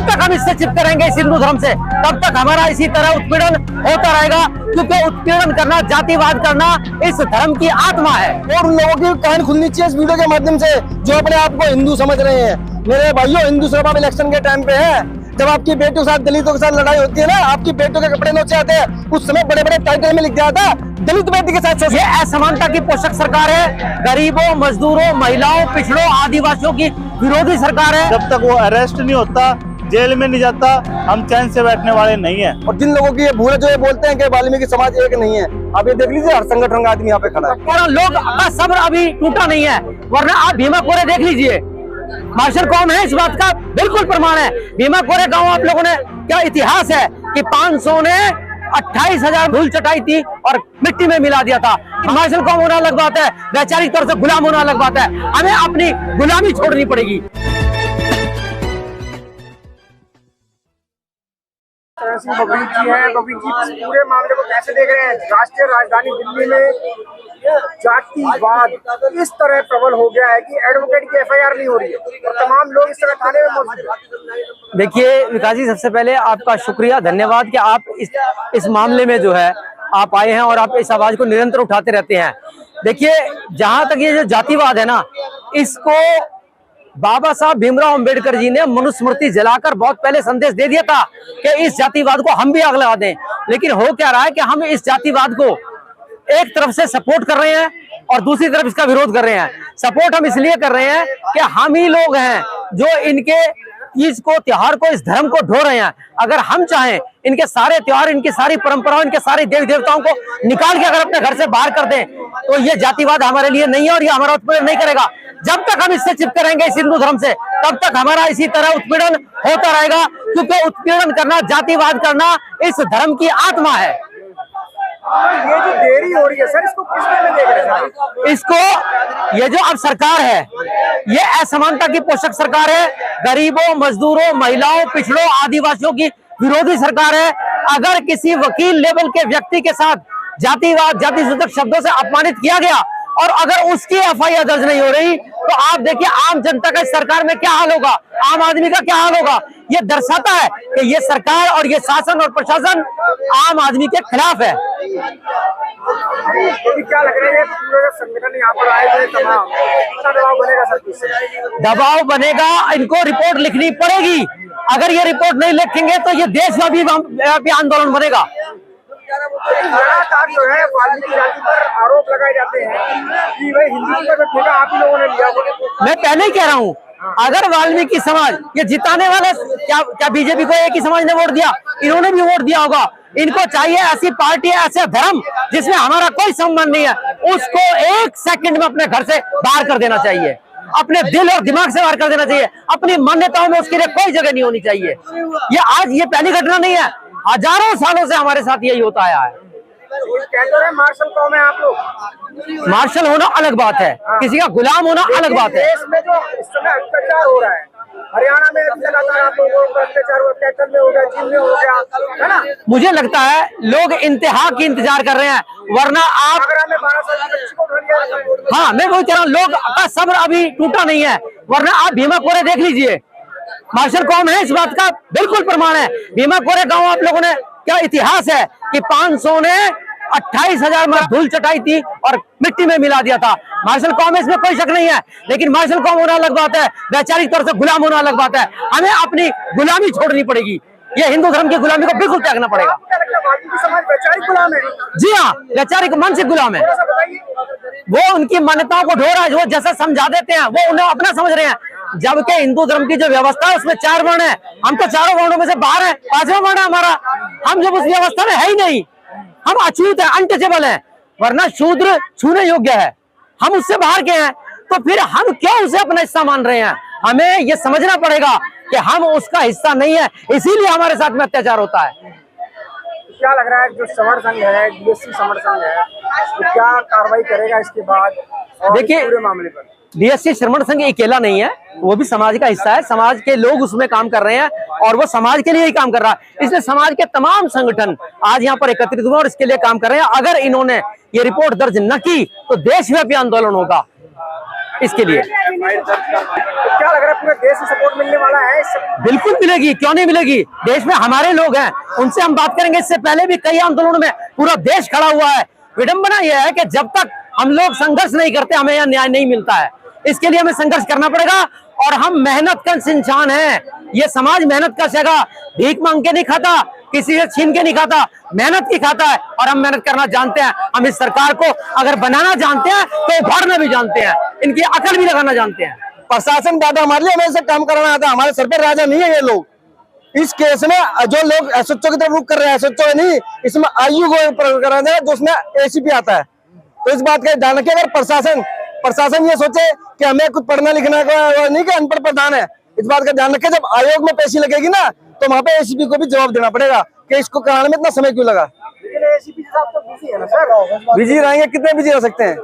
जब तक हम इससे चिपके रहेंगे इस हिंदू धर्म से, तब तक हमारा इसी तरह उत्पीड़न होता रहेगा, क्योंकि उत्पीड़न करना, जातिवाद करना इस धर्म की आत्मा है। और उन लोगों की कान खुलनी चाहिए इस वीडियो के माध्यम से जो अपने आप को हिंदू समझ रहे हैं। मेरे भाइयों, हिंदू सभा इलेक्शन के टाइम पे है, जब आपकी बेटियों के साथ, दलितों के साथ लड़ाई होती है ना, आपकी बेटियों के कपड़े नोचे आते हैं, उस समय बड़े बड़े टाइटल में लिख दिया था दलित बेटी के साथ। ये असमानता की पोषक सरकार है, गरीबों, मजदूरों, महिलाओं, पिछड़ों, आदिवासियों की विरोधी सरकार है। जब तक वो अरेस्ट नहीं होता, जेल में नहीं जाता, हम चैन से बैठने वाले नहीं है। और जिन लोगों की ये भूल है जो ये बोलते हैं कि वाल्मीकि समाज एक नहीं है, आप ये देख लीजिए हर संगठन का आदमी यहाँ पे खड़ा है। लोग का सब्र अभी टूटा नहीं है, वरना आप भीमा कोरे देख लीजिए, मार्शल कौम है, इस बात का बिल्कुल प्रमाण है। भीमा कोरे गांव आप लोगों ने क्या इतिहास है कि 500 ने 28,000 धूल चटाई थी और मिट्टी में मिला दिया था। मार्शल कौम होना अलग बात है, वैचारिक तौर से गुलाम होना अलग बात है। हमें अपनी गुलामी छोड़नी पड़ेगी। बबीर जी हैं, बबीर जी इस पूरे मामले को कैसे देख रहे हैं? राष्ट्रीय राजधानी दिल्ली में जातिवाद इस तरह प्रबल हो गया है कि एडवोकेट की एफआईआर नहीं हो रही है और तमाम लोग इस तरह थाने में मौजूद हैं। देखिए विकास जी, सबसे पहले आपका शुक्रिया, धन्यवाद कि आप इस मामले में जो है आप आए हैं और आप इस आवाज को निरंतर उठाते रहते हैं। देखिए, जहां तक ये जो जातिवाद है ना, इसको बाबा साहब भीमराव अंबेडकर जी ने मनुस्मृति जलाकर बहुत पहले संदेश दे दिया था कि इस जातिवाद को हम भी आग लगा दें। लेकिन हो क्या रहा है कि हम इस जातिवाद को एक तरफ से सपोर्ट कर रहे हैं और दूसरी तरफ इसका विरोध कर रहे हैं। सपोर्ट हम इसलिए कर रहे हैं कि हम ही लोग हैं जो इनके चीज को, त्योहार को, इस धर्म को ढो रहे हैं। अगर हम चाहें इनके सारे त्योहार, इनकी सारी परंपराओं, इनके सारे देवी देवताओं को निकाल के अगर अपने घर से बाहर कर दें, तो ये जातिवाद हमारे लिए नहीं है और ये हमारा उत्पीड़न नहीं करेगा। जब तक हम इससे चिपके रहेंगे इस हिंदू धर्म से, तब तक हमारा इसी तरह उत्पीड़न होता रहेगा, क्योंकि उत्पीड़न करना, जातिवाद करना इस धर्म की आत्मा है। ये जो देरी हो रही है सर, इसको किस तरह देख रहे हैं? इसको, ये जो अब सरकार है, ये असमानता की पोषक सरकार है, गरीबों, मजदूरों, महिलाओं, पिछड़ों, आदिवासियों की विरोधी सरकार है। अगर किसी वकील लेवल के व्यक्ति के साथ जातिवाद, जातिसूचक शब्दों से अपमानित किया गया और अगर उसकी एफआईआर दर्ज नहीं हो रही, तो आप देखिए आम जनता का इस सरकार में क्या हाल होगा, आम आदमी का क्या हाल होगा। ये दर्शाता है कि ये सरकार और ये शासन और प्रशासन आम आदमी के खिलाफ है। क्या लग रहा है पूरे संगठन यहाँ पर आए हुए तमाम, कितना दबाव बनेगा सर? दबाव बनेगा, इनको रिपोर्ट लिखनी पड़ेगी। अगर ये रिपोर्ट नहीं लिखेंगे तो ये देशव्यापी आंदोलन बनेगा। लगातार जो है वाल्मीकि जाति पर आरोप लगाए जाते हैं कि भाई हिंदू का जो ठेका आप ही लोगों ने लिया। मैं पहले ही कह रहा हूँ, अगर वाल्मीकि समाज ये जिताने वाले, क्या बीजेपी को एक ही समाज ने वोट दिया? इन्होंने भी वोट दिया होगा। इनको चाहिए ऐसी पार्टी, ऐसे धर्म जिसमें हमारा कोई संबंध नहीं है, उसको 1 सेकंड में अपने घर से बाहर कर देना चाहिए, अपने दिल और दिमाग से बाहर कर देना चाहिए। अपनी मान्यताओं में उसके लिए कोई जगह नहीं होनी चाहिए। ये आज ये पहली घटना नहीं है, हजारों सालों से हमारे साथ यही होता आया है। मार्शल कौम है आप लोग। मार्शल होना अलग बात है, किसी का गुलाम होना अलग बात है। देश में जो इस समय अत्याचार हो रहा है, हरियाणा में लगातार आप लोगों को अत्याचार में हो गया, चीन में हो गया, है ना? मुझे लगता है लोग इंतहा की इंतजार कर रहे हैं, वरना आप, में 12 साल की बच्ची को धर हाँ मैं वही कह रहा हूँ, लोग का सब्र अभी टूटा नहीं है, वरना आप भीमा कोरे देख लीजिए, मार्शल कौम है, इस बात का बिल्कुल प्रमाण है। भीमा कोरे गांव आप लोगों ने क्या इतिहास है कि 500 ने 28,000 धूल चटाई थी और मिट्टी में मिला दिया था। मार्शल कौम है, इसमें कोई शक नहीं है, लेकिन मार्शल कौम होना अलग बात है, वैचारिक तौर से गुलाम होना अलग बात है। हमें अपनी गुलामी छोड़नी पड़ेगी, ये हिंदू धर्म की गुलामी को बिल्कुल त्यागना पड़ेगा। वैचारिक गुलाम है? जी हाँ, वैचारिक मानसिक गुलाम है। वो उनकी मान्यताओं को ढो रहा है, वो जैसा समझा देते हैं वो उन्हें अपना समझ रहे हैं। जबकि हिंदू धर्म की जो व्यवस्था है उसमें 4 वर्ण है, हम तो चारों वर्णों में से बाहर है, 5वां वर्ण है हमारा। हम जब उस व्यवस्था में है ही नहीं, हम अछूत है, अनटचेबल है, वरना शूद्र छूने योग्य है, हम उससे बाहर के हैं, तो फिर हम क्यों उसे अपना हिस्सा मान रहे हैं? हमें यह समझना पड़ेगा कि हम उसका हिस्सा नहीं है, इसीलिए हमारे साथ में अत्याचार होता है। क्या लग रहा है जो समर संघ है, डीएससी समर संघ है, तो क्या कार्रवाई करेगा इसके बाद? देखिए, पूरे मामले पर डीएससी श्रमण संघ अकेला नहीं है, वो भी समाज का हिस्सा है, समाज के लोग उसमें काम कर रहे हैं और वो समाज के लिए ही काम कर रहा है। इसलिए समाज के तमाम संगठन आज यहाँ पर एकत्रित हुए और इसके लिए काम कर रहे हैं। अगर इन्होंने ये रिपोर्ट दर्ज न की तो देशव्यापी आंदोलन होगा। इसके लिए। तो क्या लग रहा है पूरे देश से सपोर्ट मिलने वाला है बिल्कुल मिलेगी, क्यों नहीं मिलेगी। देश में हमारे लोग हैं, उनसे हम बात करेंगे। इससे पहले भी कई आंदोलनों में पूरा देश खड़ा हुआ है। विडंबना यह है कि जब तक हम लोग संघर्ष नहीं करते हमें यह न्याय नहीं मिलता है। इसके लिए हमें संघर्ष करना पड़ेगा और हम मेहनत कश इंसान हैं। ये समाज मेहनत कश है, भीख मांग के नहीं खाता, किसी से छीन के नहीं खाता, मेहनत की खाता है और हम मेहनत करना जानते हैं। हम इस सरकार को अगर बनाना जानते हैं तो उखाड़ना भी जानते हैं, इनकी अकल भी लगाना जानते हैं। प्रशासन दादा हमारे लिए हमें से काम कराना आता है, हमारे सर पर राजा नहीं है ये लोग। इस केस में जो लोग एसएचओ की तरफ रुख कर रहे हैं, एसएचओ नहीं, इसमें आयु को करा है जो उसमें एसीपी आता है। तो इस बात का ध्यान रखिए, अगर प्रशासन ये सोचे कि हमें कुछ पढ़ना लिखना का नहीं कि अनपढ़ प्रधान है, इस बात का ध्यान रखें। जब आयोग में पेशी लगेगी ना तो वहां पे एसीपी को भी जवाब देना पड़ेगा कि इसको कराने में इतना समय क्यों लगा। एसीपी साहब तो बिजी है ना सर? बिजी रहेंगे, कितने बिजी रह सकते हैं,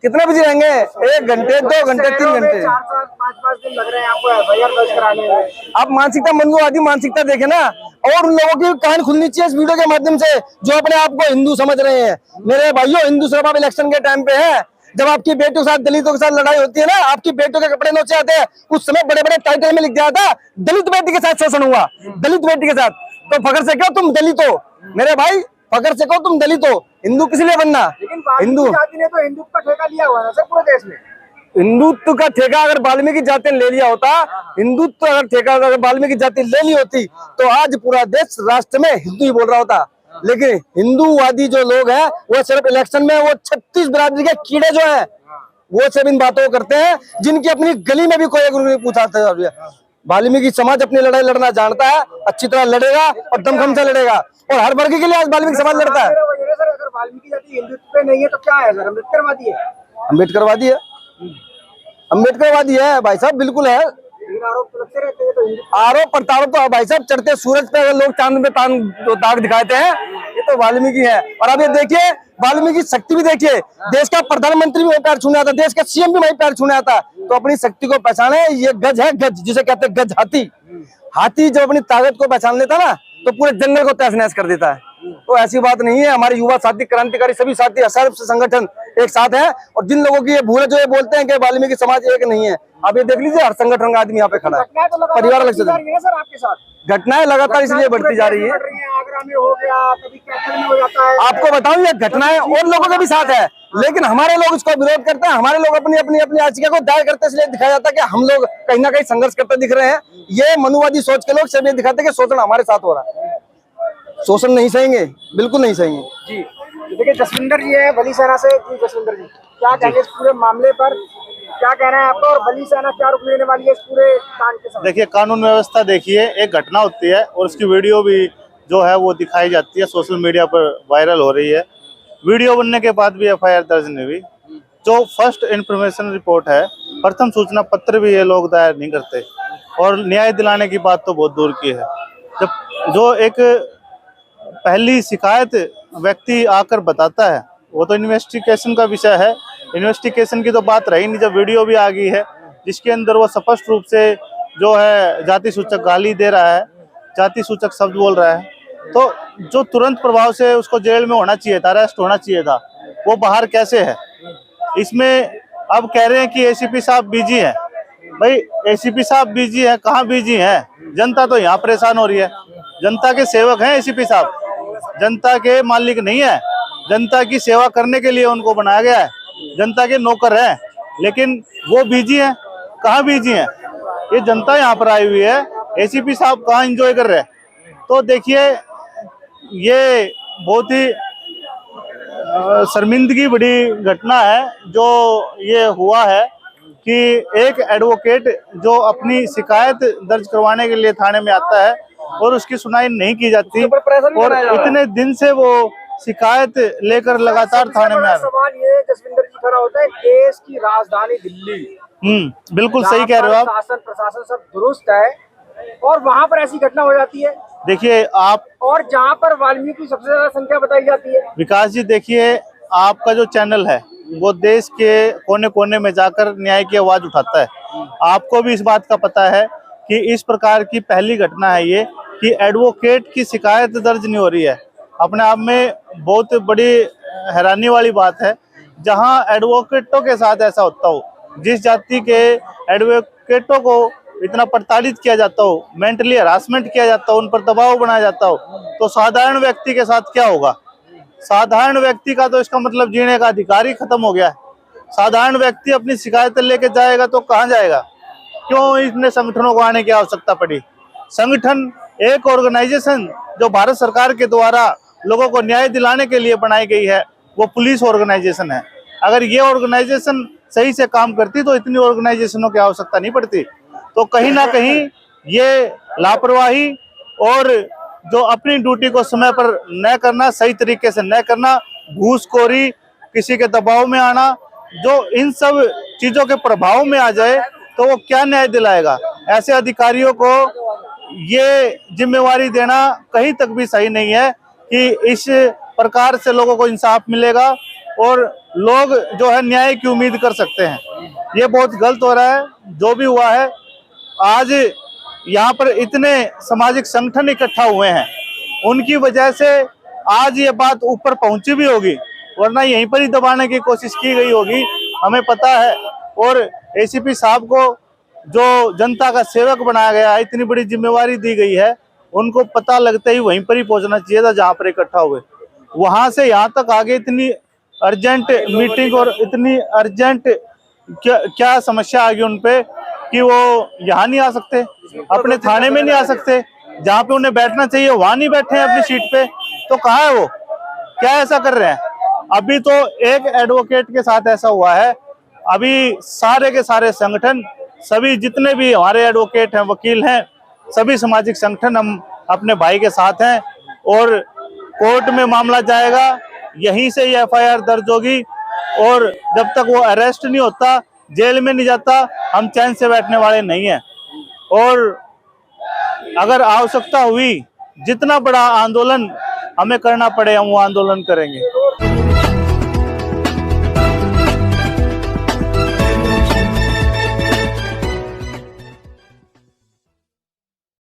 कितने बिजी रहेंगे? 1 घंटे 2 घंटे 3 घंटे 4-5 दिन लग रहे हैं आपको एफआईआर दर्ज कराने में। आप मानसिकता मनोवादी मानसिकता देखें ना, और उन लोगों की कान खुलनी चाहिए इस वीडियो के माध्यम से जो अपने आप को हिंदू समझ रहे हैं। मेरे भाइयों, हिंदू सभा इलेक्शन के टाइम पे है, जब आपकी बेटियों के साथ दलितों के साथ लड़ाई होती है ना, आपकी बेटियों के कपड़े नोचे आते हैं, उस समय बड़े बड़े टाइटल में लिख दिया था दलित बेटी के साथ शोषण हुआ, दलित बेटी के साथ। तो फखर से कहो तुम दलित हो मेरे भाई, फखर से कहो तुम दलित हो। हिंदू किस लिए बनना? हिंदू जाति ने तो हिंदुत्व का ठेका लिया हुआ है ना सर पूरे देश में। हिंदुत्व का ठेका अगर वाल्मीकि जाति ने ले लिया होता, हिंदुत्व अगर ठेका अगर वाल्मीकि जाति ले ली होती तो आज पूरा देश राष्ट्र में हिंदू ही बोल रहा होता। लेकिन हिंदूवादी जो लोग हैं वो सिर्फ इलेक्शन में वो 36 बिरादरी के कीड़े जो हैं वो सिर्फ इन बातों को करते हैं, जिनकी अपनी गली में भी कोई नहीं पूछा। वाल्मीकि समाज अपनी लड़ाई लड़ना जानता है, अच्छी तरह लड़ेगा और दमखम से लड़ेगा, और हर वर्ग के लिए आज वाल्मीकि समाज लड़ता है। सर अगर वाल्मीकि जाति हिंदुत्व पे नहीं है तो क्या है सर? अम्बेडकरवादी है। अम्बेडकरवादी है, अम्बेडकरवादी है भाई साहब, बिल्कुल है। आरोप तो लगते रहते हैं, तो आरोप प्रत्यारोप तो भाई साहब चढ़ते सूरज पे अगर लोग चांद पे दाग दिखाते हैं, ये तो वाल्मीकि है। और अब ये देखिए वाल्मीकि शक्ति भी देखिए, देश का प्रधानमंत्री भी वही पैर छूने आता, देश का सीएम भी वही पैर छूने आता। तो अपनी शक्ति को पहचाने, ये गज है, गज जिसे कहते हैं गज हाथी। हाथी जब अपनी ताकत को पहचान लेता ना तो पूरे जंगल को तहस नहस कर देता है। तो ऐसी बात नहीं है, हमारे युवा साथी, क्रांतिकारी सभी साथी, सर्व संगठन एक साथ है। और जिन लोगों की ये भूल है जो ये बोलते हैं कि वाल्मीकि समाज एक नहीं है, आप ये देख लीजिए हर संगठन का आदमी यहाँ पे खड़ा है, परिवार अलग से। सर आपके साथ घटनाएं लगातार इसलिए बढ़ती जा रही है। आगरा में हो गया, कभी कैथल में हो जाता है। आपको बताऊं ये घटनाएं और लोगों के भी साथ है, लेकिन हमारे लोग इसको विरोध करते हैं। हमारे लोग अपनी अपनी अपनी याचिका को दायर करते इसलिए दिखाया जाता है कि हम लोग कहीं ना कहीं संघर्ष करते दिख रहे हैं। ये मनुवादी सोच के लोग सब ये दिखाते हैं कि शोषण हमारे साथ हो रहा है। शोषण नहीं सहेंगे, बिल्कुल नहीं सहेंगे जी। देखिए जसविंदर जी है बली सेना से। जी जसविंदर जी, क्या कहेंगे इस पूरे मामले पर, क्या कहना है आपका, और बली सेना क्या रुख लेने वाली है इस पूरे कांड के साथ? देखिए कानून व्यवस्था देखिए, एक घटना होती है और उसकी वीडियो भी जो है वो दिखाई जाती है, सोशल मीडिया पर वायरल हो रही है। वीडियो बनने के बाद भी एफआईआर दर्ज नहीं हुई। जो फर्स्ट इन्फॉर्मेशन रिपोर्ट है, प्रथम सूचना पत्र भी ये लोग दायर नहीं करते, और न्याय दिलाने की बात तो बहुत दूर की है। जब जो एक पहली शिकायत व्यक्ति आकर बताता है वो तो इन्वेस्टिगेशन का विषय है, इन्वेस्टिगेशन की तो बात रही नहीं। जब वीडियो भी आ गई है जिसके अंदर वो स्पष्ट रूप से जो है जाति सूचक गाली दे रहा है, जाति सूचक शब्द बोल रहा है, तो जो तुरंत प्रभाव से उसको जेल में होना चाहिए था, अरेस्ट होना चाहिए था, वो बाहर कैसे है? इसमें अब कह रहे हैं कि एसीपी साहब बिजी है। भाई एसीपी साहब बिजी है, कहाँ बिजी है? जनता तो यहाँ परेशान हो रही है। जनता के सेवक हैं एसीपी साहब, जनता के मालिक नहीं है। जनता की सेवा करने के लिए उनको बनाया गया है, जनता के नौकर हैं, लेकिन वो बिजी हैं। कहाँ बिजी हैं? ये जनता यहाँ पर आई हुई है, एसीपी साहब कहाँ एंजॉय कर रहे हैं? तो देखिए ये बहुत ही शर्मिंदगी बड़ी घटना है जो ये हुआ है कि एक एडवोकेट जो अपनी शिकायत दर्ज करवाने के लिए थाने में आता है और उसकी सुनाई नहीं की जाती, और इतने दिन से वो शिकायत लेकर लगातार थाने में आ रहा है। सवाल ये जसविंदर जी खड़ा होता है, देश की राजधानी दिल्ली, बिल्कुल सही कह रहे हो आप। शासन प्रशासन सब दुरुस्त है और वहाँ पर ऐसी घटना हो जाती है। देखिए आप, और जहाँ पर वाल्मीकि की सबसे ज्यादा संख्या बताई जाती है। विकास जी देखिए, आपका जो चैनल है वो देश के कोने कोने में जाकर न्याय की आवाज उठाता है। आपको भी इस बात का पता है कि इस प्रकार की पहली घटना है ये कि एडवोकेट की शिकायत दर्ज नहीं हो रही है। अपने आप में बहुत बड़ी हैरानी वाली बात है, जहां एडवोकेटों के साथ ऐसा होता हो, जिस जाति के एडवोकेटों को इतना प्रताड़ित किया जाता हो, मेंटली हरासमेंट किया जाता हो, उन पर दबाव बनाया जाता हो, तो साधारण व्यक्ति के साथ क्या होगा? साधारण व्यक्ति का तो इसका मतलब जीने का अधिकार ही खत्म हो गया है। साधारण व्यक्ति अपनी शिकायतें लेके जाएगा तो कहाँ जाएगा? क्यों इतने संगठनों को आने की आवश्यकता पड़ी? संगठन एक ऑर्गेनाइजेशन जो भारत सरकार के द्वारा लोगों को न्याय दिलाने के लिए बनाई गई है, वो पुलिस ऑर्गेनाइजेशन है। अगर ये ऑर्गेनाइजेशन सही से काम करती तो इतनी ऑर्गेनाइजेशनों की आवश्यकता नहीं पड़ती। तो कहीं ना कहीं ये लापरवाही और जो अपनी ड्यूटी को समय पर न करना, सही तरीके से न करना, घूसखोरी, किसी के दबाव में आना, जो इन सब चीजों के प्रभाव में आ जाए तो वो क्या न्याय दिलाएगा? ऐसे अधिकारियों को ये जिम्मेवारी देना कहीं तक भी सही नहीं है कि इस प्रकार से लोगों को इंसाफ मिलेगा और लोग जो है न्याय की उम्मीद कर सकते हैं। ये बहुत गलत हो रहा है जो भी हुआ है। आज यहाँ पर इतने सामाजिक संगठन इकट्ठा हुए हैं, उनकी वजह से आज ये बात ऊपर पहुंची भी होगी, वरना यहीं पर ही दबाने की कोशिश की गई होगी, हमें पता है। और एसीपी साहब को जो जनता का सेवक बनाया गया है, इतनी बड़ी जिम्मेवारी दी गई है, उनको पता लगते ही वहीं पर ही पहुंचना चाहिए था जहां पर इकट्ठा हुए। वहां से यहाँ तक आगे इतनी अर्जेंट मीटिंग और इतनी अर्जेंट क्या समस्या आ गई उन पे कि वो यहाँ नहीं आ सकते, अपने थाने में नहीं आ सकते, जहाँ पे उन्हें बैठना चाहिए वहां नहीं बैठे हैं अपनी सीट पे। तो कहाँ है वो? क्या ऐसा कर रहे हैं? अभी तो एक एडवोकेट के साथ ऐसा हुआ है, अभी सारे के सारे संगठन, सभी जितने भी हमारे एडवोकेट हैं, वकील हैं, सभी सामाजिक संगठन हम अपने भाई के साथ हैं और कोर्ट में मामला जाएगा, यहीं से ये एफआईआर दर्ज होगी और जब तक वो अरेस्ट नहीं होता, जेल में नहीं जाता, हम चैन से बैठने वाले नहीं हैं। और अगर आवश्यकता हुई जितना बड़ा आंदोलन हमें करना पड़े हम वो आंदोलन करेंगे।